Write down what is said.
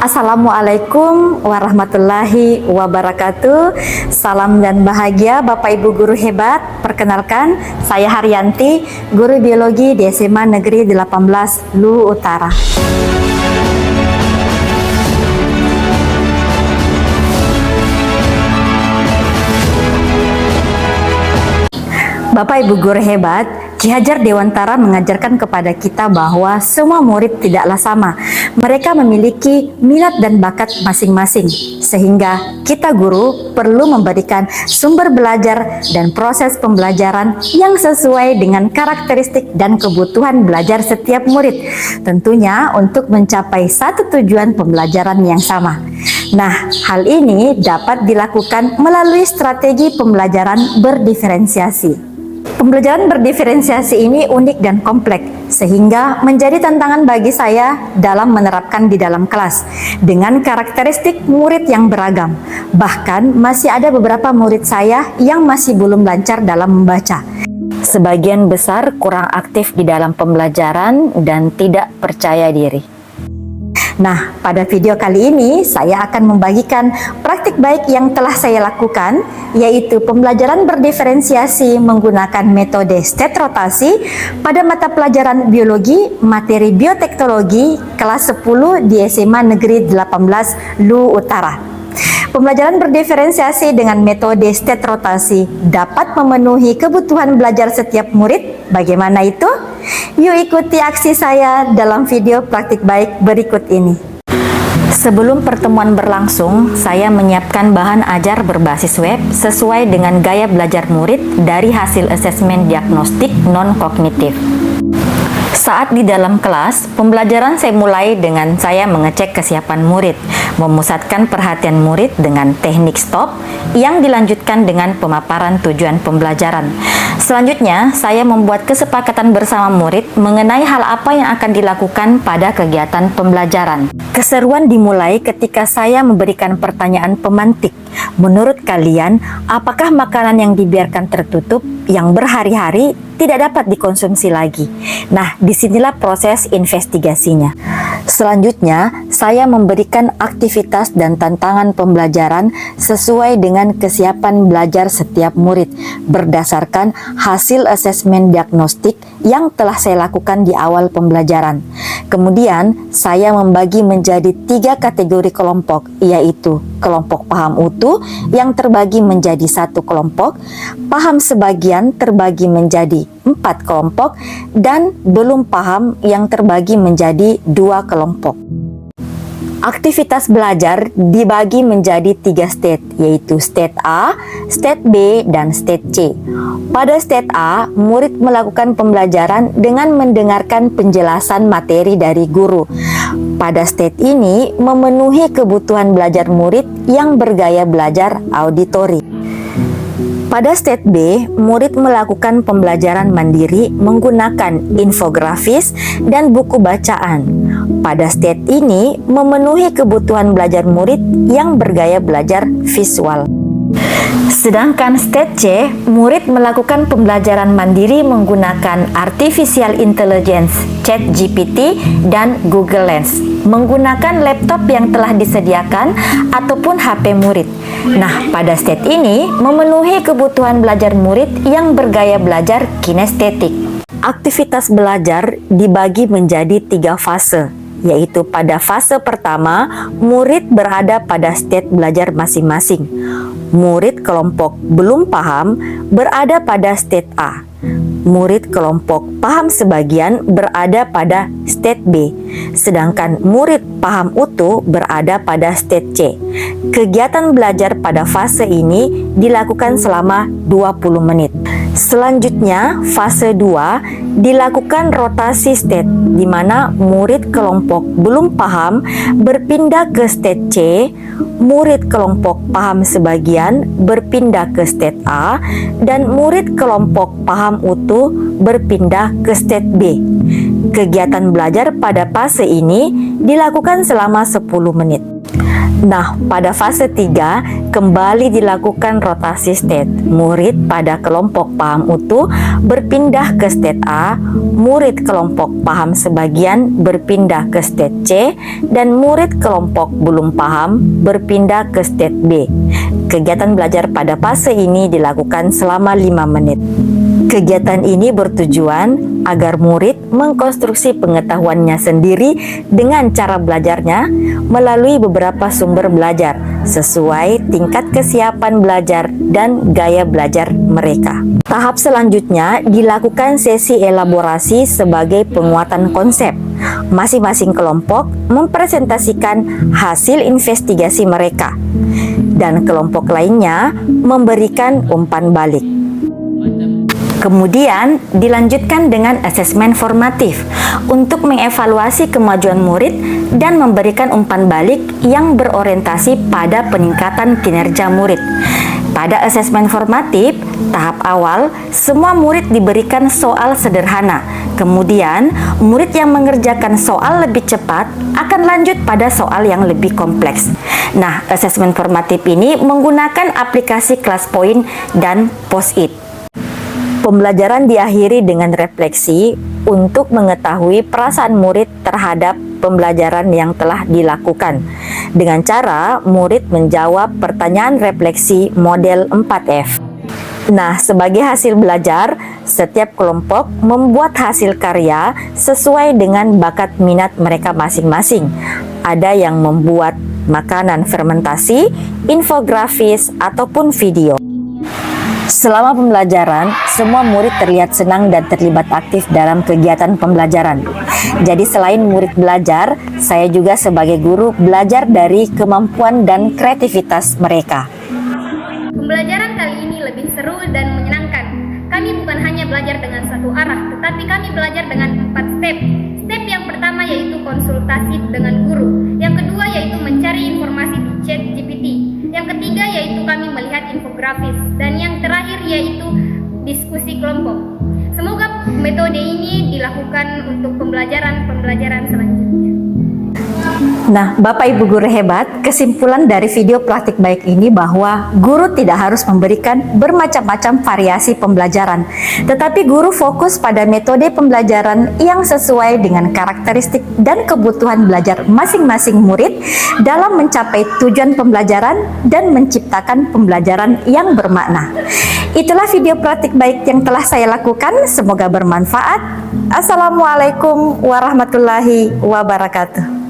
Assalamualaikum warahmatullahi wabarakatuh. Salam dan bahagia Bapak Ibu guru hebat. Perkenalkan, saya Haryanti, guru biologi di SMA Negeri 18 Luwu Utara. Bapak Ibu guru hebat, Ki Hajar Dewantara mengajarkan kepada kita bahwa semua murid tidaklah sama. Mereka memiliki minat dan bakat masing-masing, sehingga kita guru perlu memberikan sumber belajar dan proses pembelajaran yang sesuai dengan karakteristik dan kebutuhan belajar setiap murid, tentunya untuk mencapai satu tujuan pembelajaran yang sama. Nah, hal ini dapat dilakukan melalui strategi pembelajaran berdiferensiasi. Pembelajaran berdiferensiasi ini unik dan kompleks, sehingga menjadi tantangan bagi saya dalam menerapkan di dalam kelas dengan karakteristik murid yang beragam. Bahkan masih ada beberapa murid saya yang masih belum lancar dalam membaca. Sebagian besar kurang aktif di dalam pembelajaran dan tidak percaya diri. Nah, pada video kali ini saya akan membagikan praktik baik yang telah saya lakukan, yaitu pembelajaran berdiferensiasi menggunakan metode state rotasi pada mata pelajaran biologi materi bioteknologi kelas 10 di SMA Negeri 18 Luwu Utara. Pembelajaran berdiferensiasi dengan metode state rotasi dapat memenuhi kebutuhan belajar setiap murid. Bagaimana itu? Yuk ikuti aksi saya dalam video praktik baik berikut ini. Sebelum pertemuan berlangsung, saya menyiapkan bahan ajar berbasis web sesuai dengan gaya belajar murid dari hasil asesmen diagnostik non-kognitif. Saat di dalam kelas, pembelajaran saya mulai dengan saya mengecek kesiapan murid, memusatkan perhatian murid dengan teknik stop yang dilanjutkan dengan pemaparan tujuan pembelajaran. Selanjutnya, saya membuat kesepakatan bersama murid mengenai hal apa yang akan dilakukan pada kegiatan pembelajaran. Keseruan dimulai ketika saya memberikan pertanyaan pemantik. Menurut kalian, apakah makanan yang dibiarkan tertutup yang berhari-hari tidak dapat dikonsumsi lagi? Nah, disinilah proses investigasinya. Selanjutnya, saya memberikan aktivitas dan tantangan pembelajaran sesuai dengan kesiapan belajar setiap murid berdasarkan hasil asesmen diagnostik yang telah saya lakukan di awal pembelajaran. Kemudian, saya membagi menjadi 3 kategori kelompok, yaitu kelompok paham utuh yang terbagi menjadi 1 kelompok, paham sebagian terbagi menjadi 4 kelompok, dan belum paham yang terbagi menjadi 2 kelompok. Aktivitas belajar dibagi menjadi 3 state, yaitu state A, state B, dan state C. Pada state A, murid melakukan pembelajaran dengan mendengarkan penjelasan materi dari guru. Pada state ini, memenuhi kebutuhan belajar murid yang bergaya belajar auditori. Pada state B, murid melakukan pembelajaran mandiri menggunakan infografis dan buku bacaan. Pada state ini, memenuhi kebutuhan belajar murid yang bergaya belajar visual. Sedangkan state C, murid melakukan pembelajaran mandiri menggunakan artificial intelligence, ChatGPT, dan Google Lens, menggunakan laptop yang telah disediakan ataupun HP murid. Nah, pada state ini memenuhi kebutuhan belajar murid yang bergaya belajar kinestetik. Aktivitas belajar dibagi menjadi 3 fase, yaitu pada fase pertama, murid berada pada state belajar masing-masing. Murid kelompok belum paham berada pada state A. Murid kelompok paham sebagian berada pada state B, sedangkan murid paham utuh berada pada state C. Kegiatan belajar pada fase ini dilakukan selama 20 menit. Selanjutnya, fase 2 dilakukan rotasi state, di mana murid kelompok belum paham berpindah ke state C, murid kelompok paham sebagian berpindah ke state A, dan murid kelompok paham utuh berpindah ke state B. Kegiatan belajar pada fase ini dilakukan selama 10 menit. Nah, pada fase 3 kembali dilakukan rotasi state. Murid pada kelompok paham utuh berpindah ke state A, murid kelompok paham sebagian berpindah ke state C, dan murid kelompok belum paham berpindah ke state B. Kegiatan belajar pada fase ini dilakukan selama 5 menit. Kegiatan ini bertujuan agar murid mengkonstruksi pengetahuannya sendiri dengan cara belajarnya melalui beberapa sumber belajar sesuai tingkat kesiapan belajar dan gaya belajar mereka. Tahap selanjutnya dilakukan sesi elaborasi sebagai penguatan konsep. Masing-masing kelompok mempresentasikan hasil investigasi mereka dan kelompok lainnya memberikan umpan balik. Kemudian dilanjutkan dengan asesmen formatif untuk mengevaluasi kemajuan murid dan memberikan umpan balik yang berorientasi pada peningkatan kinerja murid. Pada asesmen formatif, tahap awal, semua murid diberikan soal sederhana. Kemudian, murid yang mengerjakan soal lebih cepat akan lanjut pada soal yang lebih kompleks. Nah, asesmen formatif ini menggunakan aplikasi ClassPoint dan Post-it. Pembelajaran diakhiri dengan refleksi untuk mengetahui perasaan murid terhadap pembelajaran yang telah dilakukan. Dengan cara murid menjawab pertanyaan refleksi model 4F. Nah, sebagai hasil belajar, setiap kelompok membuat hasil karya sesuai dengan bakat minat mereka masing-masing. Ada yang membuat makanan fermentasi, infografis, ataupun video. Selama pembelajaran, semua murid terlihat senang dan terlibat aktif dalam kegiatan pembelajaran. Jadi selain murid belajar, saya juga sebagai guru belajar dari kemampuan dan kreativitas mereka. Pembelajaran kali ini lebih seru dan menyenangkan. Kami bukan hanya belajar dengan satu arah, tetapi kami belajar dengan 4 step. Step yang pertama yaitu konsultasi dengan guru. Yang kedua yaitu mencari informasi di chat GPT. Yang ketiga yaitu kami melihat infografis. Dan yang terakhir yaitu diskusi kelompok. Semoga metode ini dilakukan untuk pembelajaran selanjutnya. Nah, Bapak Ibu guru hebat, kesimpulan dari video praktik baik ini bahwa guru tidak harus memberikan bermacam-macam variasi pembelajaran, tetapi guru fokus pada metode pembelajaran yang sesuai dengan karakteristik dan kebutuhan belajar masing-masing murid dalam mencapai tujuan pembelajaran dan menciptakan pembelajaran yang bermakna. Itulah video praktik baik yang telah saya lakukan, semoga bermanfaat. Assalamualaikum warahmatullahi wabarakatuh.